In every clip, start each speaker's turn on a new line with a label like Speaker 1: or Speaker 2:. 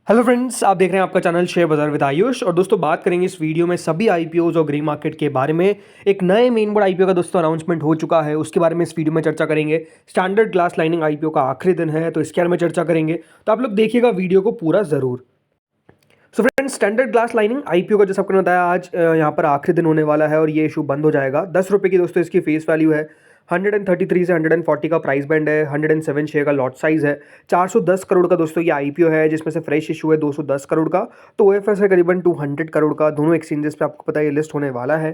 Speaker 1: Hello friends, आप देख रहे हैं आपका चैनल शेयर बाजार विद आयुष। और दोस्तों बात करेंगे इस वीडियो में सभी आईपीओज और ग्रे मार्केट के बारे में। एक नए मेन बोर्ड आईपीओ का दोस्तों अनाउंसमेंट हो चुका है, उसके बारे में इस वीडियो में चर्चा करेंगे। स्टैंडर्ड ग्लास लाइनिंग आईपीओ का आखिरी दिन है तो इसके बारे में चर्चा करेंगे, तो आप लोग देखिएगा वीडियो को पूरा ज़रूर। So friends, standard glass lining IPO का जैसा आपको बताया आज यहाँ पर आखिरी दिन होने वाला है और ये इशू बंद हो जाएगा। 10 रुपये की दोस्तों इसकी फेस वैल्यू है। 133 से 140 का प्राइस बैंड है। 107 शेयर का लॉट साइज है। 410 करोड़ का दोस्तों ये आईपीओ है, जिसमें से फ्रेश इशू है 210 करोड़ का। तो ओएफएस है करीबन 200 करोड़ का। दोनों एक्सचेंजेस पे आपको पता है ये लिस्ट होने वाला है।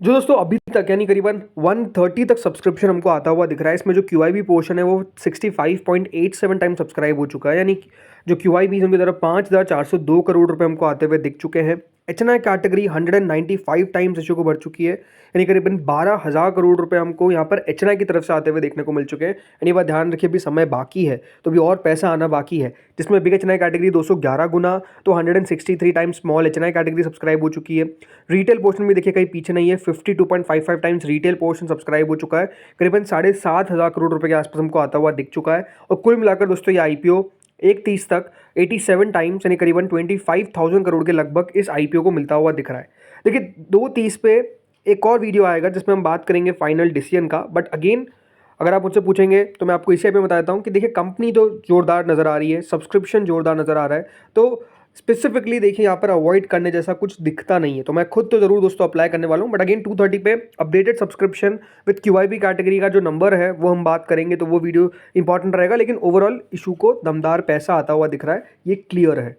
Speaker 1: जो दोस्तों अभी तक यानी करीबन 130 तक सब्सक्रिप्शन हमको आता हुआ दिख रहा है। इसमें जो क्यूआईबी पोर्शन है वो 65.87 टाइम सब्सक्राइब हो चुका है, यानी जो क्यूआईबी उनकी तरफ 5,402 करोड़ रुपए हमको आते हुए दिख चुके हैं। एचएनआई कैटेगरी 195 टाइम्स इशू को बढ़ चुकी है, यानी करीबन 12,000 करोड़ रुपए हमको यहाँ पर एचएनआई की तरफ से आते हुए देखने को मिल चुके हैं। यानी बात ध्यान रखिए, अभी समय बाकी है तो भी और पैसा आना बाकी है, जिसमें बिग एचएनआई कैटेगरी 211 गुना तो 163 times small HNI category subscribe हो चुकी है। रिटेल पोर्शन भी देखिए कहीं पीछे नहीं है, 52.55 टाइम्स रिटेल पोर्शन सब्सक्राइब हो चुका है। करीबन 7,500 करोड़ रुपए के आसपास हमको आता हुआ दिख चुका है। और कुल मिलाकर दोस्तों ये आईपीओ 1/30 तक 87 टाइम्स यानी करीबन 25,000 करोड़ के लगभग इस आईपीओ को मिलता हुआ दिख रहा है। देखिए 2/30 पे एक और वीडियो आएगा जिसमें हम बात करेंगे फाइनल डिसीजन का। बट अगेन अगर आप मुझसे पूछेंगे तो मैं आपको इसी पे बता देता हूँ कि देखिए कंपनी तो जोरदार नज़र आ रही है, सब्सक्रिप्शन जोरदार नज़र आ रहा है, तो स्पेसिफिकली देखिए यहाँ पर अवॉइड करने जैसा कुछ दिखता नहीं है। तो मैं खुद तो जरूर दोस्तों अप्लाई करने वाला हूँ, बट अगेन 230 पे updated subscription with QIB category का जो नंबर है वो हम बात करेंगे, तो वो वीडियो इंपॉर्टेंट रहेगा। लेकिन ओवरऑल इशू को दमदार पैसा आता हुआ दिख रहा है, ये क्लियर है।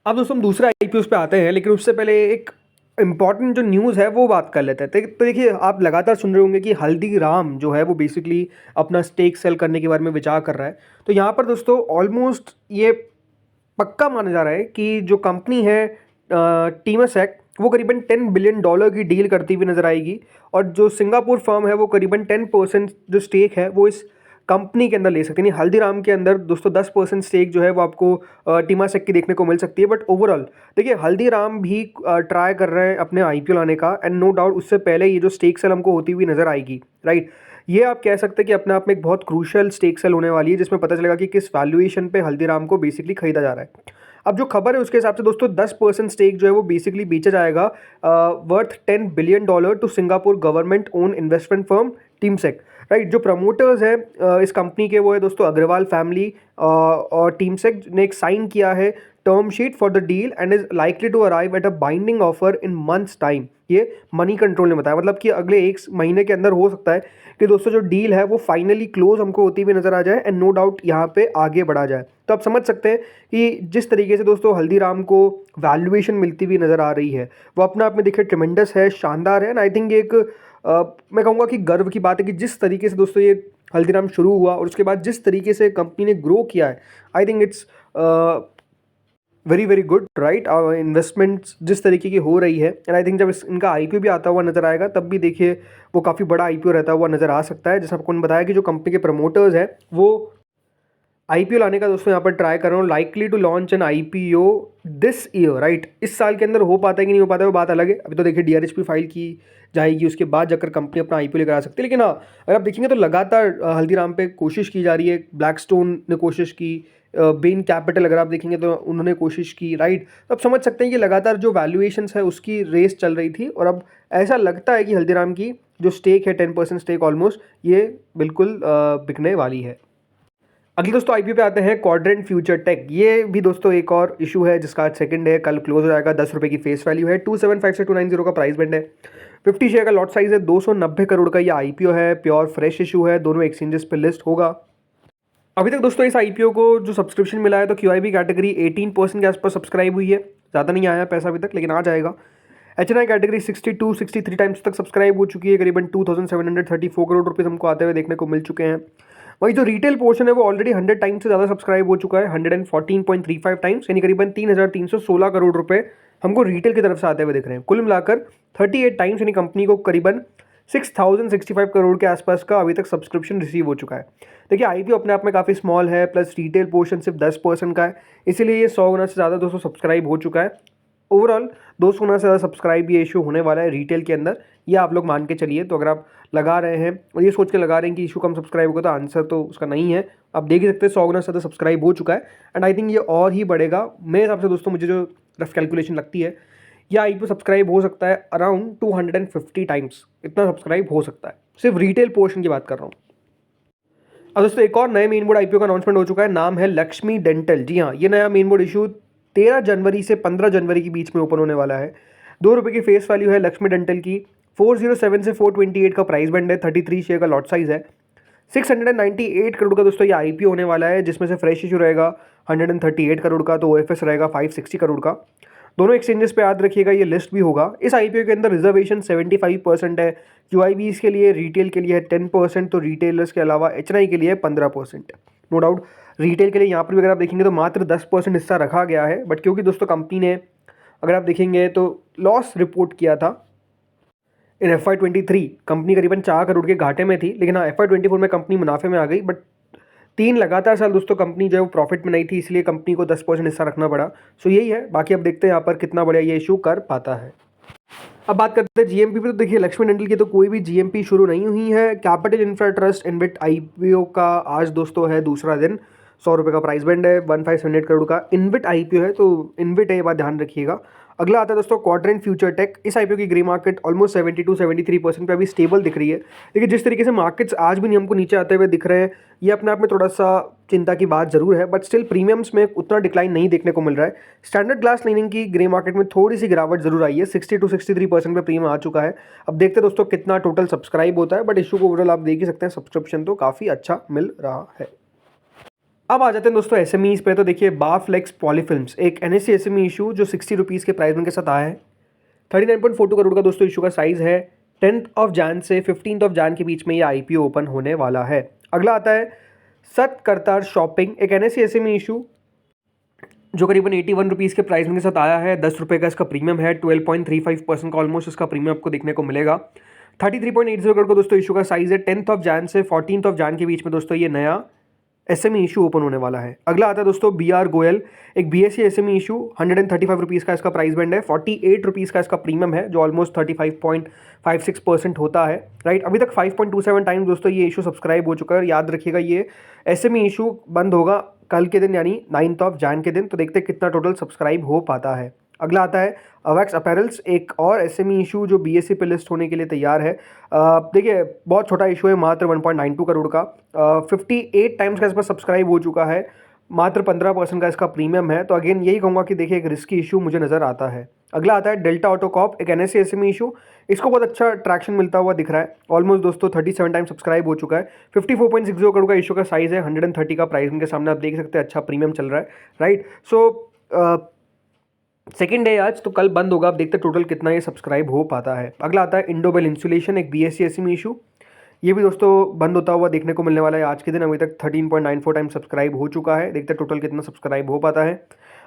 Speaker 1: अब दोस्तों हम दूसरे आईपीओ पे आते हैं, लेकिन उससे पहले एक इंपॉर्टेंट जो न्यूज़ है वो बात कर लेते हैं। तो देखिए आप लगातार सुन रहे होंगे कि हल्दीराम जो है वो बेसिकली अपना स्टेक सेल करने के बारे में विचार कर रहा है। तो यहाँ पर दोस्तों ऑलमोस्ट ये पक्का माना जा रहा है कि जो कंपनी है टीमासेक वो करीबन $10 बिलियन की डील करती हुई नजर आएगी। और जो सिंगापुर फर्म है वो करीबन 10% जो स्टेक है वो इस कंपनी के अंदर ले सकती है। यानी हल्दीराम के अंदर दोस्तों 10% स्टेक जो है वो आपको टीमासेक की देखने को मिल सकती है। बट ओवरऑल देखिए हल्दीराम भी ट्राई कर रहे हैं अपने आईपीओ लाने का, एंड नो डाउट उससे पहले ये जो स्टेक सेल हमको होती हुई नजर आएगी, राइट। ये आप कह सकते हैं कि अपने आप में एक बहुत क्रूशियल स्टेक सेल होने वाली है, जिसमें पता चलेगा कि किस वैल्यूएशन पे हल्दीराम को बेसिकली खरीदा जा रहा है। अब जो खबर है उसके हिसाब से दोस्तों 10% स्टेक जो है वो बेसिकली बेचा जाएगा worth $10 billion to Singapore government own investment firm Temasek, right. जो प्रमोटर्स हैं इस कंपनी के वो है दोस्तों अग्रवाल फैमिली, और टीमसेक ने एक साइन किया है term sheet for the deal and is likely to arrive at a binding offer in months time. ये मनी कंट्रोल ने बताया, मतलब कि अगले 1 महीने के अंदर हो सकता है कि दोस्तों जो डील है वो फाइनली क्लोज हमको होती हुई नजर आ जाए, एंड नो डाउट यहाँ पे आगे बढ़ा जाए। तो आप समझ सकते हैं कि जिस तरीके से दोस्तों हल्दीराम को वैल्यूएशन मिलती हुई नजर आ रही है वो अपने आप में देखिए ट्रिमेंडस है, शानदार है। एंड आई थिंक एक मैं कहूँगा कि गर्व की बात है कि जिस तरीके से दोस्तों ये हल्दीराम शुरू हुआ और उसके बाद जिस तरीके से कंपनी ने ग्रो किया है, I think it's very very good, right. Investments जिस तरीके की हो रही है, एंड आई थिंक जब इनका आईपीओ भी आता हुआ नजर आएगा तब भी देखिए वो काफ़ी बड़ा आईपीओ रहता हुआ नजर आ सकता है। जैसे आपको बताया कि जो कंपनी के प्रमोटर्स हैं वो आईपीओ लाने का दोस्तों यहाँ पर ट्राई कर रहा हूँ, likely to launch an IPO this year, right. इस साल के अंदर हो पाता है कि नहीं हो पाता है वो बात अलग है। अभी तो देखिए डीआरएचपी फाइल की जाएगी, उसके बाद जाकर कंपनी अपना आईपीओ लेकर आ सकती है। लेकिन हाँ, अगर आप देखेंगे तो लगातार हल्दीराम पे कोशिश की जा रही है। ब्लैकस्टोन ने कोशिश की, बेन कैपिटल अगर आप देखेंगे तो उन्होंने कोशिश की, राइट। तो आप समझ सकते हैं कि लगातार जो वैल्यूएशंस है उसकी रेस चल रही थी, और अब ऐसा लगता है कि हल्दीराम की जो स्टेक है 10% स्टेक ऑलमोस्ट ये बिल्कुल बिकने वाली है। अगले दोस्तों आईपीओ पे आते हैं क्वाड्रेंट फ्यूचर टेक। ये भी दोस्तों एक और इशू है जिसका आज सेकंड है, कल क्लोज हो जाएगा। 10 रुपये की फेस वैल्यू है। 275 से 290 का प्राइस बैंड है। 50 शेयर का लॉट साइज है। 290 करोड़ का ये आईपीओ है। प्योर फ्रेश इशू है, दोनों एक्सचेंजेस पे लिस्ट होगा। अभी तक दोस्तों इस आईपीओ को जो सब्सक्रिप्शन मिला है तो क्यूआईबी कैटेगरी 18% के आसपास सब्सक्राइब हुई है। ज़्यादा नहीं आया पैसा अभी तक, लेकिन आ जाएगा। एचएनआई कैटेगरी 63 टाइम्स तक सब्सक्राइब हो चुकी है। करीबन 2,734 करोड़ रुपये हमको आते हुए देखने को मिल चुके हैं। वही जो रिटेल पोर्शन है वो ऑलरेडी 100 टाइम्स से ज़्यादा सब्सक्राइब हो चुका है। 114.35 टाइम्स यानी करीबन 3,316 करोड़ रुपए हमको रिटेल की तरफ से आते हुए दिख रहे हैं। कुल मिलाकर 38 टाइम्स यानी कंपनी को करीबन 6,065 करोड़ के आसपास का अभी तक सब्सक्रिप्शन रिसीव हो चुका है। देखिए आईपीओ अपने आप में काफ़ी स्मॉल है, प्लस रिटेल पोर्शन सिर्फ 10% का है, इसीलिए ये 100 गुना से ज़्यादा दोस्तों सब्सक्राइब हो चुका है। ओवरऑल 200 से ज़्यादा सब्सक्राइब ये इशू होने वाला है रिटेल के अंदर, ये आप लोग मान के चलिए। तो अगर आप लगा रहे हैं और ये सोच के लगा रहे हैं कि इशू कम सब्सक्राइब होगा, तो आंसर तो उसका नहीं है। आप देख ही सकते हैं 100 गुना से ज़्यादा सब्सक्राइब हो चुका है एंड आई थिंक ये और ही बढ़ेगा। मेरे हिसाब से दोस्तों मुझे जो रफ कैलकुलेशन लगती है, यह आईपीओ सब्सक्राइब हो सकता है अराउंड 250 टाइम्स, इतना सब्सक्राइब हो सकता है। सिर्फ रिटेल पोर्शन की बात कर रहा हूँ। अब दोस्तों एक और नए मेन बोर्ड आईपीओ का अनाउंसमेंट हो चुका है, नाम है लक्ष्मी डेंटल। जी हाँ, ये नया मेन बोर्ड इशू 13 जनवरी से 15 जनवरी के बीच में ओपन होने वाला है। ₹2 की फेस वैल्यू है लक्ष्मी डेंटल की। 407 से 428 का प्राइस बैंड है। 33 शेयर का लॉट साइज है। 698 करोड़ का दोस्तों ये आईपीओ होने वाला है, जिसमें से फ्रेश इशू रहेगा 138 करोड़ का, तो ओएफएस रहेगा 560 करोड़ का। दोनों एक्सचेंजेस पे याद रखिएगा ये लिस्ट भी होगा। इस आईपीओ के अंदर रिजर्वेशन 75% है। क्यूआईबीज के लिए, रिटेल के लिए है 10%, तो रिटेलर्स के अलावा एचएनआई के लिए 15%। नो डाउट रिटेल के लिए यहाँ पर भी अगर आप देखेंगे तो मात्र 10% हिस्सा रखा गया है, बट क्योंकि दोस्तों कंपनी ने अगर आप देखेंगे तो लॉस रिपोर्ट किया था इन FY23, कंपनी करीबन 4 करोड़ के घाटे में थी, लेकिन हाँ FY24 में कंपनी मुनाफे में आ गई। बट 3 लगातार साल दोस्तों कंपनी जो है वो प्रॉफिट में नहीं थी, इसलिए कंपनी को 10% हिस्सा रखना पड़ा। सो यही है, बाकी अब देखते हैं यहाँ पर कितना बढ़िया ये इशू कर पाता है। अब बात करते हैं जीएमपी पे। तो देखिए लक्ष्मी डेंटल की तो कोई भी जीएमपी शुरू नहीं हुई है। कैपिटल इंफ्रा ट्रस्ट इनविट आईपीओ का आज दोस्तों है दूसरा दिन। ₹100 का प्राइस बैंड है। 1578 करोड़ का इनविट आईपीओ है, तो इनविट है, ये बात ध्यान रखिएगा। अगला आता है दोस्तों क्वाड्रेंट फ्यूचर टेक। इस आईपीओ की ग्रे मार्केट ऑलमोस्ट 72-73% पे अभी स्टेबल दिख रही है। लेकिन जिस तरीके से मार्केट्स आज भी नियम को नीचे आते हुए दिख रहे हैं, ये अपने आप में थोड़ा सा चिंता की बात जरूर है, बट स्टिल प्रीमियम्स में उतना डिक्लाइन नहीं देखने को मिल रहा है। स्टैंडर्ड ग्लास लाइनिंग की ग्रे मार्केट में थोड़ी सी गिरावट जरूर आई है। 60-63% पे प्रीमियम आ चुका है। अब देखते हैं दोस्तों कितना टोटल सब्सक्राइब होता है, बट इशू को ओवरऑल आप देख ही सकते हैं, सब्सक्रिप्शन तो काफ़ी अच्छा मिल रहा है। अब आ जाते हैं दोस्तों एसएमईज पे। तो देखिए बाफ्लेक्स पॉलीफिल्म्स एक एनएससी एसएमई इशू जो ₹60 के प्राइस में के साथ आया है। 39.42 करोड़ का दोस्तों इशू का साइज है। 10 जैन से 15 जैन के बीच में ये आईपीओ ओपन होने वाला है। अगला आता है सतकरतार शॉपिंग, एक एनएससी एसएमई इशू जो करीबन ₹81 के प्राइस में के साथ आया है। ₹10 का इसका प्रीमियम है। 12.35% का ऑलमोस्ट इसका प्रीमियम आपको देखने को मिलेगा। 33.80 करोड़ का दोस्तों इशू का साइज है। 10 जैन से 14 जैन के बीच में दोस्तों ये नया एसएमई इशू ओपन होने वाला है। अगला आता है दोस्तों बीआर गोयल, एक बीएससी एसएमई इशू। ₹135 का इसका प्राइस बैंड है। ₹48 का इसका प्रीमियम है, जो ऑलमोस्ट 35.56% होता है। राइट, अभी तक 5.27 टाइम्स दोस्तों ये इशू सब्सक्राइब हो चुका है। याद रखिएगा ये एसएमई इशू बंद होगा कल के दिन, यानी 9 जैन के दिन। तो देखते हैं कितना टोटल सब्सक्राइब हो पाता है। अगला आता है अवैक्स अपैरल्स, एक और एसएमई इशू जो बीएससी पे लिस्ट होने के लिए तैयार है। देखिए बहुत छोटा इशू है, मात्र 1.92 करोड़ का। 58 टाइम्स का इस पर सब्सक्राइब हो चुका है। मात्र 15% का इसका प्रीमियम है। तो अगेन यही कहूँगा कि देखिए एक रिस्की इशू मुझे नज़र आता है। अगला आता है डेल्टा ऑटोकॉप, एक एनएससी एसएमई इशू। इसको बहुत अच्छा ट्रैक्शन मिलता हुआ दिख रहा है। ऑलमोस्ट दोस्तों 37 टाइम्स सब्सक्राइब हो चुका है। 54.60 करोड़ का इशू का साइज़ है। 130 का प्राइसिंग के सामने आप देख सकते हैं अच्छा प्रीमियम चल रहा है। राइट, सो सेकेंड डे आज, तो कल बंद होगा। आप देखते हैं टोटल कितना ये सब्सक्राइब हो पाता है। अगला आता है इंडोबेल इंसुलेशन, एक बीएससी एसएमई इशू। ये भी दोस्तों बंद होता हुआ देखने को मिलने वाला है आज के दिन। अभी तक 13.94 टाइम सब्सक्राइब हो चुका है। देखते हैं टोटल कितना सब्सक्राइब हो पाता है।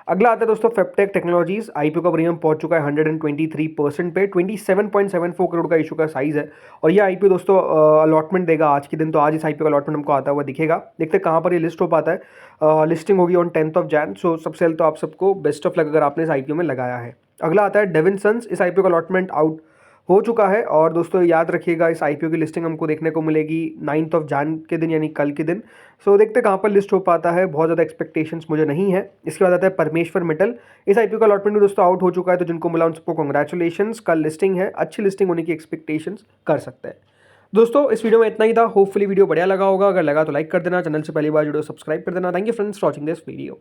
Speaker 1: अगला आता है दोस्तों फेप्टेक टेक्नोलॉजीज, आईपीओ का प्रीमियम पहुंच चुका है 123% पे। 27.74 करोड़ का इशू का साइज है। और ये आईपीओ दोस्तों अलॉटमेंट देगा आज के दिन, तो आज इस आईपीओ का अलॉटमेंट हमको आता हुआ दिखेगा। देखते हैं कहाँ पर ये लिस्ट हो पाता है। लिस्टिंग होगी ऑन 10 जैन। सो सबसे पहले तो आप सबको बेस्ट ऑफ लक अगर आपने इस आईपीओ में लगाया है। अगला आता है डेविनसन्स, इस आईपीओ का अलॉटमेंट आउट हो चुका है। और दोस्तों याद रखिएगा इस आईपीओ की लिस्टिंग हमको देखने को मिलेगी 9 जैन के दिन, यानी कल के दिन। सो देखते हैं कहाँ पर लिस्ट हो पाता है। बहुत ज़्यादा एक्सपेक्टेशंस मुझे नहीं है। इसके बाद आता है परमेश्वर मेटल, इस आईपीओ का अलॉटमेंट भी दोस्तों आउट हो चुका है। तो जिनको मिला उन सबको कॉन्ग्रेचुलेशंस। कल लिस्टिंग है, अच्छी लिस्टिंग होने की एक्सपेक्टेशंस कर सकते हैं। दोस्तों इस वीडियो में इतना ही था। होपफुली वीडियो बढ़िया लगा होगा। अगर लगा तो लाइक कर देना, चैनल से पहली बार जुड़े सब्सक्राइब कर देना। Thank you friends for watching this video.